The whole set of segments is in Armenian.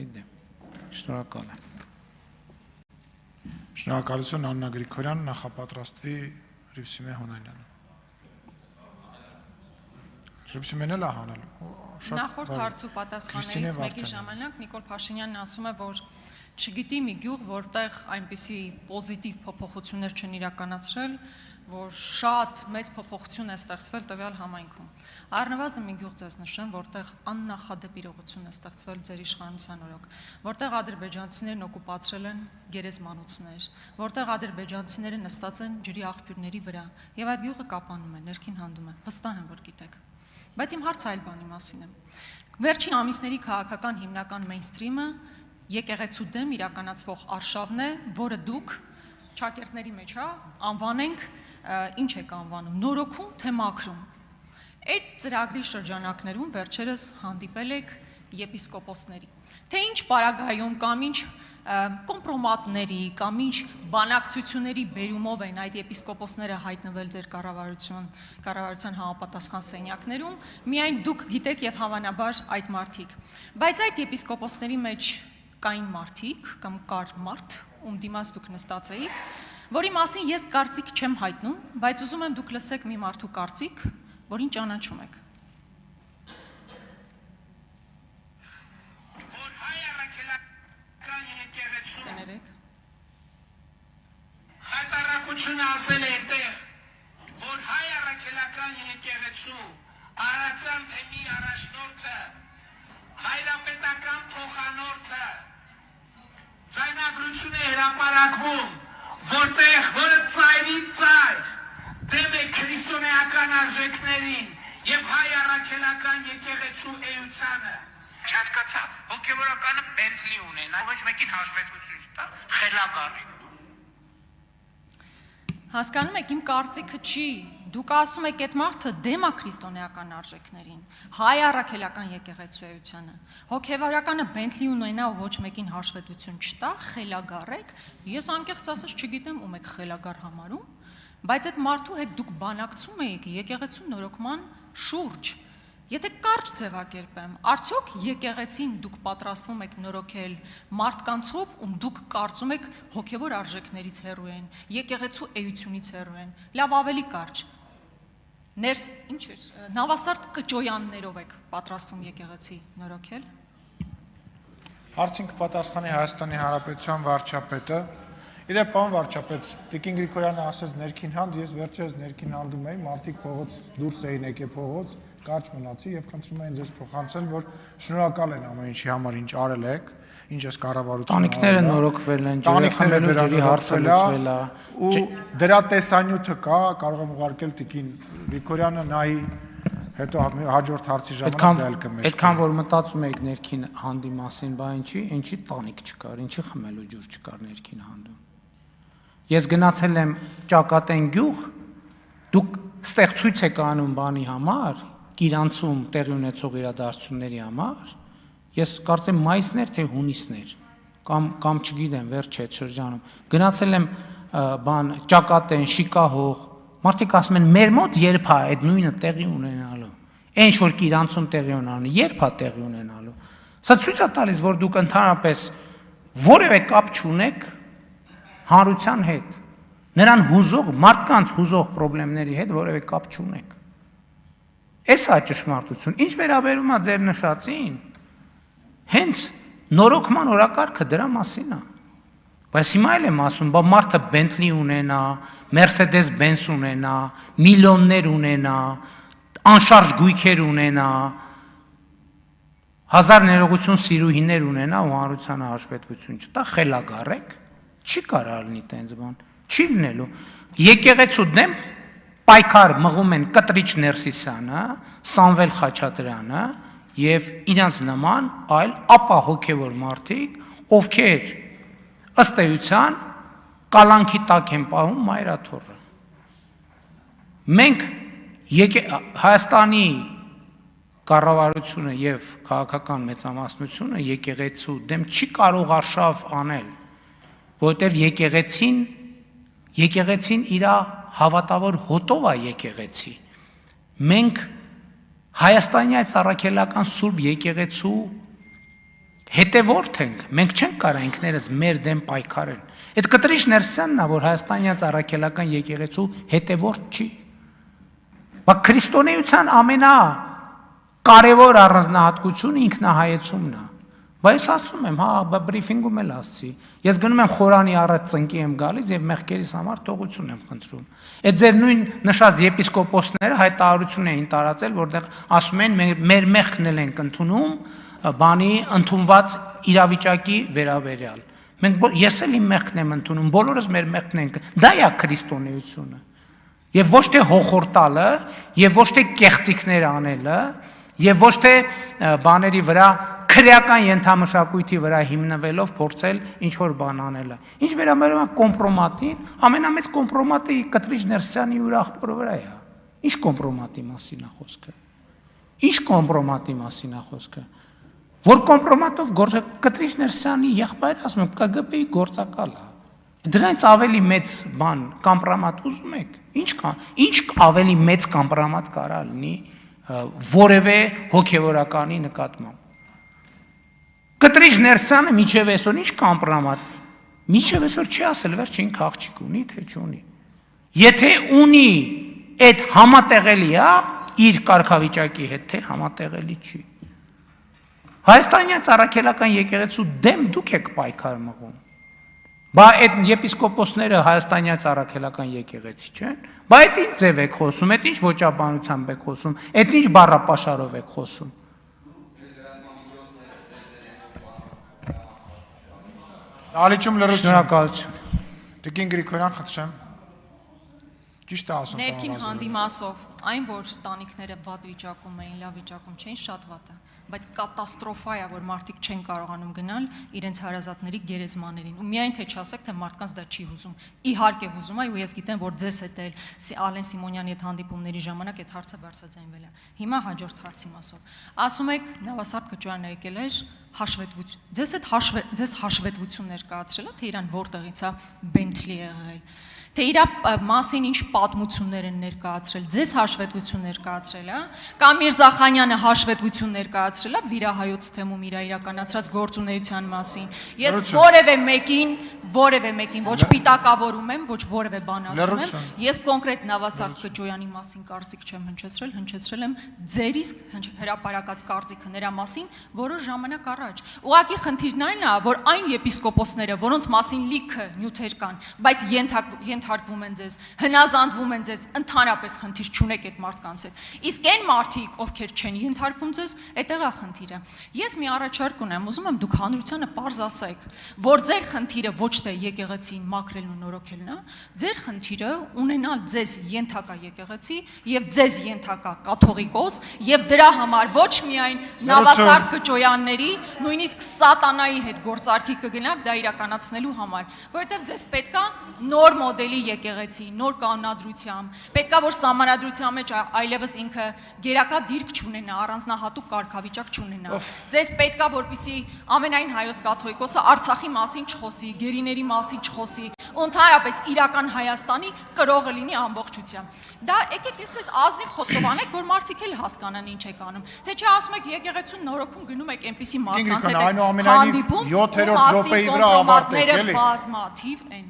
գիտեմ։ Շնորհակալ եմ։ Շնորհակալություն Աննա Գրիգորյան, նախապատրաստվի Հռիփսիմե Հոնալյանը։ Հռիփսիմեն էլ հանել։ Նախորդ հարցու պատասխաններից մեկի ժամանակ Նիկոլ Փաշինյանն ասում է, որ չգիտի մի գյուղ, որտեղ այնպիսի պոզիտիվ փոփոխություններ չեն իրականացրել, որ շատ մեծ փոփոխություն է ստեղծվել տվյալ համայնքում։ Առնվազն մի գյուղ ձեզ նշեմ, որտեղ աննախադեպ իրողություն է ստեղծվել ձեր իշխանության օրոք, որտեղ ադրբեջանցիներն օկուպացրել են գերեզմանոցներ, որտեղ ադրբեջանցիները նստած են ջրի աղբյուրների վրա, եւ այդ գյուղը կապանում է, ներքին հանդում է, վստահ եմ, որ գիտեք։ Բայց իմ հարցը այլ բանի մասին է։ Վերջին ամիսների քաղաքական հիմնական մեյնսթրիմը եկեղեցու դեմ իրականացվող արշավն է, որը դուք ճակերտների մեջ անվանենք, ինչ եք անվանում, նորոգում, թե մաքրում։ Այդ ծրագրի շրջանակներում վերջերս հանդիպել եք եպիսկոպոսների, թե ինչ պարագայում կամ ինչ կոմպրոմատների կամ ինչ բանակցությունների բերումով են այդ եպիսկոպոսները հայտնվել ձեր կառավարության համապատասխան սենյակներում, միայն դուք գիտեք եւ հավանաբար այդ մարդիկ։ Բայց այդ եպիսկոպոսների մեջ կային մարդիկ կամ կար մարդ, ում դիմաց դուք նստած էիք, որի մասին ես կարծիք չեմ հայտնում, բայց ուզում եմ դուք լսեք մի մարդու կարծիք, որին ճանաչում եք։ Որ հայ առաքելական եկեղեցու հայտարարությունը ասել է այդտեղ, որ հայ առաքելական եկեղեցու Արարատյան թեմի առաջնորդը, հայրապետական փոխանորդը ձայնագրություն է հրապարակվում, որը ծայրից ծայր դեմ է քրիստոնեական արժեքներին եւ հայ առաքելական եկեղեցու էությանը։ Չհասկացա, հոգեվորականը Բենթլի ունենա, ոչ մեկին հաշվետվություն չտա, խելագար է։ Հասկանում եք, իմ կարծիքը չի, դուք ասում եք այդ մարդը դեմ է քրիստոնեական արժեքներին, հայ առաքելական եկեղեցուությանը, հոգևորականը Բենթլի ունենա ու ոչ մեկին հաշվետվություն չտա, խելագար եք, ես անկեղծ ասած չգիտեմ ում եք խելագար համարում, բայց այդ մարդու հետ դուք բանակցում եք եկեղեցու նորոգման շուրջ։ Եթե կարճ ձևակերպեմ, արդյոք եկեղեցին դուք պատրաստվում եք նորոգել մարդկանցով, ում դուք կարծում եք հոգևոր արժեքներից հեռու են, եկեղեցու էությունից հեռու են, լավ ավելի կարճ, ներս, ինչ էր, նավասարդ կճոյաններով եք պատրաստվում եկեղեցի նորոգել։ Հարցին կպատասխանի Հայաստանի Հանրապետության վարչապետը։ Իրեն պարոն վարչապետ, Տիկին Գրիգորյանը ասեց ներքին հանդ, ես վերջերս ներքին հանդում էի, մարդիկ փողոց դուրս էին եկել փողոց, կարճ մնացի եւ խնդրում էին ձեզ փոխանցել, որ շնորհակալ են ամեն ինչի համար, ինչ արել եք, ինչ ես կառավարությունը տանիքները նորոգվել են, ջրախմելու ջրի հարցը լուծվել է, ու դրա տեսանյութը կա, կարող եմ ուղարկել Տիկին Գրիգորյանը նայի, հետո հաջորդ հարցի ժամանակ դա էլ կմեզ։ Այդքան որ մտածում եք ներքին հանդի մասին, բա ինչի տանիք չկար, ինչի խմելու ջուր չկար ներքին հանդում։ Ես գնացել եմ Ճակատեն գյուղ, դուք ստեղծույց եք անում բանի համար, Կիրանցում տեղի ունեցող իրադարձությունների համար, ես կարծեմ մայիսներ թե հունիսներ, կամ չգիտեմ, վերջ այդ շրջանում, գնացել եմ Ճակատեն, Շիկահող, մարդիկ ասում են, մեր մոտ երբ է այդ նույնը տեղի ունենալու, այն որ Կիրանցում տեղի ունենալու, երբ է տեղի ունենալու, սա ցույց է տալիս, որ դուք ընդհանրապես որևէ կապ չունեք հանրության հետ, նրան հուզող, մարդկանց հուզող պրոբլեմների հետ որևէ կապ չունեք։ Էս է ճշմարտություն, ինչ վերաբերում է ձեր նշածին, հենց նորոգման օրակարգը դրա մասին է, բայց հիմա էլ եմ ասում, բա մարդը Բենթլի ունենա, Մերսեդես Բենս ունենա, միլիոններ ունենա, անշարժ գույքեր ունենա, հազար ներողություն սիրուհիներ ունենա ու հանրությանը հաշվետվություն չտա, խելագար եք, չի կարող լինի տենց բան, չի լինելու։ Եկեղեցու դեմ պայքար մղում են Կտրիչ Ներսիսյանը, Սամվել Խաչատրյանը եւ իրանց նման այլ ապահոգեվոր մարդիկ, ովքեր ըստ էության կալանքի տակ են պահում մայրաթոռը։ Մենք Հայաստանի կառավարությունը եւ քաղաքական մեծամասնությունը եկեղեցու դեմ չի կարող արշավ անել, որովհետեւ եկեղեցին իր հավատավոր հոտով է եկեղեցի։ Մենք Հայաստանի այդ առաքելական Սուրբ եկեղեցու հետևորդ ենք, մենք չենք կարող ինքներս մեր դեմ պայքարել։ Այդ Կտրիչ Ներսյանն է, որ հայաստանյան առաքելական եկեղեցու հետևորդ չի։ Բայց քրիստոնեության ամենակարևոր առանձնահատկությունը ինքնահայեցումն է։ Բայց ասում եմ, հա, բրիֆինգում էլ ասացի։ Ես գնում եմ խորանի առաջ ծնկի եմ գալիս եւ մեղքերիս համար թողություն եմ խնդրում։ Այդ ձեր նույն նշած եպիսկոպոսները հայտարարություն էին տարածել, որտեղ ասում են մեր մեղքն էլ ենք ընդունում, բանի ընդունված իրավիճակի վերաբերյալ։ Ես էլ իմ մեղքն եմ ընդունում, բոլորս մեր մեղքն ենք։ Դա է քրիստոնեությունը։ Եվ ոչ թե հոխորտալը, եւ ոչ թե կեղծիքներ անելը, եւ ոչ թե բաների վրա քրեական ենթամշակույթի վրա հիմնվելով փորձել ինչ որ բան անելը։ Ինչ վերաբերում է կոմպրոմատին, ամենամեծ կոմպրոմատը Կտրիչ Ներսյանի ու աղբորը վրա է։ Ինչ կոմպրոմատի մասին է խոսքը։ Ինչ կոմպրոմատի մասին է խոսքը։ Որ կոմպրոմատով Կտրիչ Ներսյանի եղբայրը ասում եմ ԿԳԲ-ի գործակալ է։ Դրանից ավելի մեծ բան կամպրոմատ ուզում եք։ Ինչ ավելի մեծ կամպրոմատ կարա լինի որևէ հոգևորականի նկատմամբ։ Կտրիչ Ներսյանը միջև այսօր ինչ կամպրոմատ։ Միջև այսօր չի ասել վերջին աղջիկ ունի թե չունի։ Եթե ունի, այդ համատեղելի է իր կարգավիճակի հետ, թե համատեղելի չի։ Հայաստանյան առաքելական եկեղեցու դեմ դուք եք պայքար մղում։ Բա այդ եպիսկոպոսները հայաստանյան առաքելական եկեղեցի չեն։ Բա այդ ինչ ձև եք խոսում, այդ ինչ ոճաբանությամբ եք խոսում, այդ ինչ բառապաշարով եք խոսում։ Ալիչում լրություն։ Շնորհակալություն։ Տիկին Գրիգորյան, խնդրեմ։ Ճիշտ է ասում։ Ներքին հանդիմասով այն, որ տանիքները վատ վիճակում էին, լավ վիճակում չէին, շատ վատ է, բայց կատաստրոֆա է, որ մարդիկ չեն կարողանում գնալ իրենց հարազատների գերեզմաներին։ Ու միայն թե չասեք, թե մարդկանց դա չի հուզում։ Իհարկե հուզում է, ու ես գիտեմ, որ ձեզ հետ էլ Ալեն Սիմոնյանի հետ հանդիպումների ժամանակ այդ հարցը բարձրաձայնվել է։ Հիմա հաջորդ հարցի մասով։ Ասում եք, Նավասարդ Քճոյանը եկել էր հաշվետվություն։ Ձեզ հաշվետվություն ներկայացրել է, թե իրան որտեղից է Բենթլի եղել։ Թե իր մասին ինչ պատմություններ են ներկայացրել, ձեզ հաշվետվություն ներկայացրել է, կամ Միրզախանյանը հաշվետվություն ներկայացրել է վիրահայոց թեմում իր իրականացրած գործունեության մասին։ Ես որևէ մեկին ոչ պիտակավորում եմ, ոչ որևէ բան ասում եմ, ես կոնկրետ Նավասարդ Քճոյանի մասին կարծիք չեմ հնչեցրել եմ ձեր իսկ հրապարակած կարծիքը նրա մասին որոշ ժամանակ առաջ։ Ուղղակի խնդիրն այն է, որ այն եպիսկոպոսները, որոնց մասին լիքը նյութեր կան, բայց ենթարկվում են ձեզ, հնազանդվում են ձեզ, ընդհանրապես խնդիր չունեք այդ մարդկանց հետ։ Իսկ այն մարդիկ, ովքեր չեն ենթարկվում ձեզ, այդտեղ է խնդիրը։ Ես մի առաջարկ ունեմ, ուզում եմ դուք հանրությանը պարզ ասեք, որ ձեր խնդիրը ոչ թե եկեղեցին մաքրելն ու նորոգելն է, ձեր խնդիրը ունենալ ձեզ ենթակա եկեղեցի եւ ձեզ ենթակա կաթողիկոս եւ դրա համար ոչ միայն Նավասարդ Քճոյանների, նույնիսկ սատանայի հետ գործարքի կգնաք դա իրականացնելու համար, որովհետեւ ձեզ պետքա նոր մոդելի եկեղեցի, նոր կանոնադրությամբ, պետքա որ սահմանադրության մեջ այլևս ինքը գերակա դիրք չունենա, առանձնահատուկ կարգավիճակ չունենա։ Ձեզ պետքա որպեսզի ամենայն հայոց կաթողիկոսը Արցախի մասին չխոսի, գերիների մասին չխոսի, ու ընդհանրապես իրական Հայաստանի կրողը լինի ամբողջությամբ։ Դա եկեք այսպես ազնիվ խոստովանեք, որ մարդիկ էլ հասկանան ինչ եք անում։ Թե չէ ասում եք եկեղեցուն նորոգում գնում եք այնպիսի մարդկանց հետ հանդիպում, 7-րդ րոպեի վրա ավարտեք, էլի։ Բազմաթիվ են։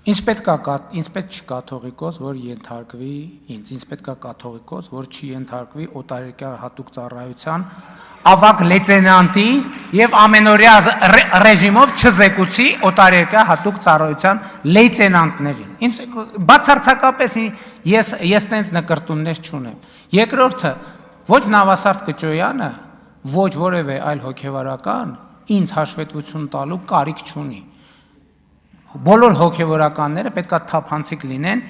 Ինձ պետք չի կաթողիկոս, որ ենթարկվի ինձ պետք է կաթողիկոս, որ չի ենթարկվի օտարերկրյա հատուկ ծառայության ավագ լեյտենանտի եւ ամենօրյա ռեժիմով չզեկուցի օտարերկրյա հատուկ ծառայության լեյտենանտներին։ Ինձ բացարձակապես ես տենց նկրտումներ չունեմ։ Երկրորդը, ոչ Նավասարդ Քճոյանը, ոչ որևէ այլ հոգևորական ինձ հաշվետվություն տալու կարիք չունի։ Բոլոր հոգևորականները պետք է թափանցիկ լինեն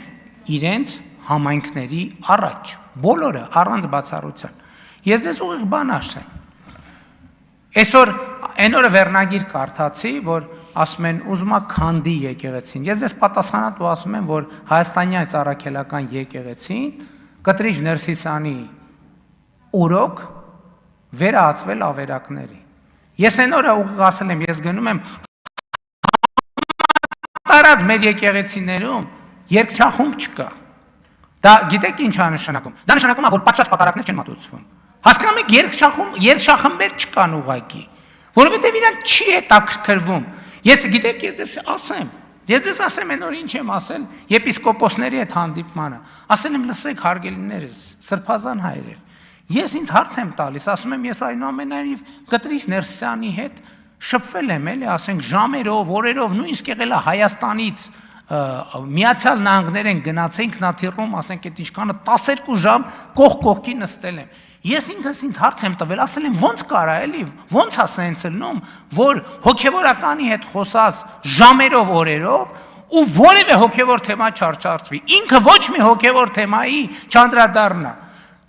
իրենց համայնքների առաջ, բոլորը առանց բացառության։ Ես ձեզ ուղիղ բան ասեմ։ Այսօր այն օրը վերնագիր կարդացի, որ ասում են ուզում է քանդի եկեղեցին։ Ես ձեզ պատասխանատու ասում եմ, որ հայաստանյան առաքելական եկեղեցին Կտրիչ Ներսիսյանի օրոք վերահացվել ավերակների։ Ես այն օրը ուղիղ ասել եմ, ես գնում եմ տարած մեր եկեղեցիներում երկչախումբ չկա։ Դա գիտեք ինչ է նշանակում։ Դա նշանակում է, որ պատշաճ պատարակներ չեն մատուցվում։ Հասկանում եք, երկչախմբեր չկան ուղղակի։ Որովհետև իրան չի հետաքրքրվում։ Ես գիտեք, ես ձեզ ասեմ այն օր ինչ եմ ասել եպիսկոպոսների հետ հանդիպմանը։ Ասել եմ, լսեք հարգելիներս, սրբազան հայրեր։ Ես ինձ հարց եմ տալիս, ասում եմ, ես այնուամենայնիվ Կտրիչ Ներսյանի հետ շփվել եմ, էլի, ասենք ժամերով, օրերով, նույնիսկ եղել է Հայաստանից Միացյալ Նահանգներ են գնացենք Նաթիռում, ասենք այդ ինչքանը 12 ժամ կողքի նստել եմ։ Ես ինքս ինձ հարց եմ տվել, ասել եմ ո՞նց կարա էլի, ո՞նց է սենց լնում, որ հոգևորականի հետ խոսած ժամերով, օրերով ու որևէ հոգևոր թեմա չարչարծվի։ Ինքը ոչ մի հոգևոր թեմայի չանդրադառնա։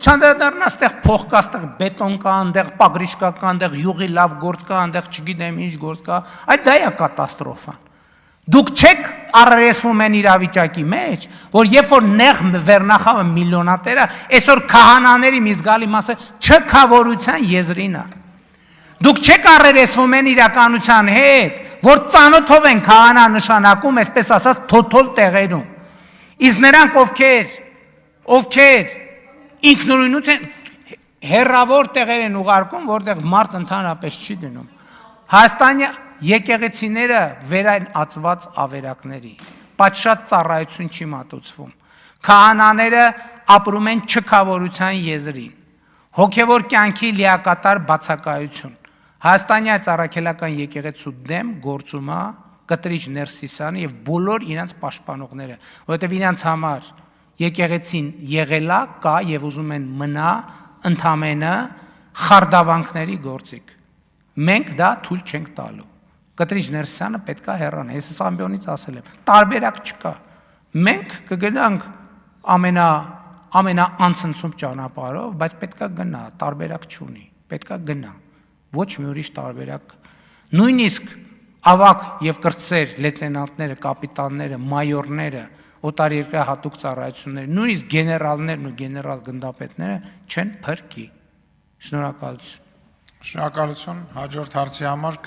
Չանդրադառնա, այդտեղ փող կա, այդտեղ բետոն կա, այնտեղ պագրիշկա կա, այնտեղ յուղի լավ գործ կա, այնտեղ չգիտեմ ինչ գործ կա, այդ դա է կատաստրոֆան։ Դուք չեք առերեսվում են իրավիճակի մեջ, որ երբ որ նեղ վերնախավը միլիոնատեր է, այսօր քահանաների մի զգալի մասը չքավորության եզրին է։ Դուք չեք առերեսվում են իրականության հետ, որ ծանոթով են քահանա նշանակում, այսպես ասած, թոթոլ տեղերում։ Իսկ նրանք ովքեր ինքնուրույնուց են հեռավոր տեղեր են ուղարկում, որտեղ մարդ ընդհանրապես չի դնում։ Հայաստանի եկեղեցիները վեր են ածված ավերակների, պատշաճ ծառայություն չի մատուցվում, քահանաները ապրում են չքավորության եզրին, հոգևոր կյանքի լիակատար բացակայություն, Հայաստանի այս առաքելական եկեղեցու դեմ գործում է Կտրիչ Ներսիսյանը և բոլոր իրենց պաշտպանողները, որովհետև իրենց համար եկեղեցին եղել է, կա և ուզում են մնա ընդամենը խարդավանքների գործիք, մենք դա թույլ չենք տալու։ Կտրիչ Ներսյանը պետք է հեռանա, ես ամբյոնից ասել եմ, տարբերակ չկա, մենք կգնանք ամենաանցնցում ճանապարհով, բայց պետք է գնա, տարբերակ չունի, պետք է գնա, ոչ մի ուրիշ տարբերակ, նույնիսկ ավագ և կրտսեր լեյտենանտները, կապիտանները, մայորները, օտարերկրահատուկ ծառայությունները, նույնիսկ գեներալներն ու գեներալ գնդապետները չեն փրկի։ Շնորհակալություն։ Շնորհակալություն հաջորդ հարցի համար